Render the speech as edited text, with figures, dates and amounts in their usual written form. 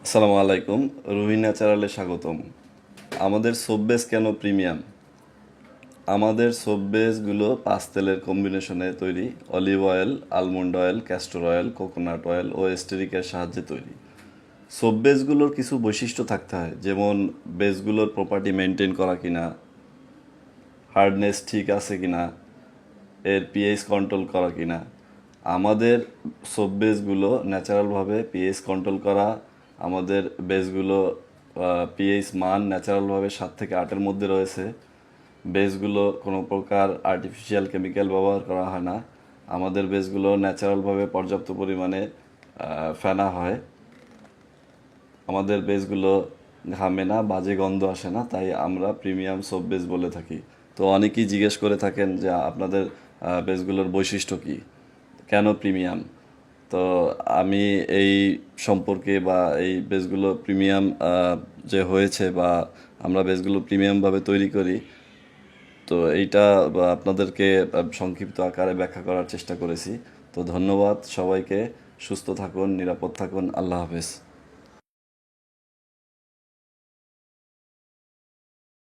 আসসালামু আলাইকুম। রুহি ন্যাচারালে স্বাগতম। আমাদের সোপ বেস কেন প্রিমিয়াম? আমাদের সোপ বেসগুলো পাঁচ তেলের কম্বিনেশনে তৈরি। Olive oil, almond oil, castor oil, coconut oil ও এস্টেরিকের সাহায্যে তৈরি। সোপ বেসগুলোর কিছু বৈশিষ্ট্য থাকতে হয়, যেমন বেসগুলোর প্রপার্টি মেনটেন করা কিনা, হার্ডনেস ঠিক আছে কিনা, এর পিএইচ কন্ট্রোল করা কিনা। আমাদের সোপ বেসগুলো ন্যাচারালভাবে পিএইচ কন্ট্রোল করা। আমাদের বেসগুলো পিএইচ মান ন্যাচারালভাবে 7 থেকে 8-এর মধ্যে রয়েছে। বেসগুলো কোনো প্রকার আর্টিফিশিয়াল কেমিক্যাল ব্যবহার করা হয় না। আমাদের বেসগুলো ন্যাচারালভাবে পর্যাপ্ত পরিমাণে ফেনা হয়। আমাদের বেসগুলো ঘামে না, বাজে গন্ধ আসে না, তাই আমরা প্রিমিয়াম সোপ বেস বলে থাকি। তো অনেকেই জিজ্ঞেস করে থাকেন যে আপনাদের বেসগুলোর বৈশিষ্ট্য কী, কেন প্রিমিয়াম। তো আমি এই সম্পর্কে বা এই বেসগুলো প্রিমিয়াম যে হয়েছে বা আমরা বেসগুলো প্রিমিয়ামভাবে তৈরি করি, তো এইটা আপনাদেরকে সংক্ষিপ্ত আকারে ব্যাখ্যা করার চেষ্টা করেছি। তো ধন্যবাদ সবাইকে। সুস্থ থাকুন, নিরাপদ থাকুন। আল্লাহ হাফেজ।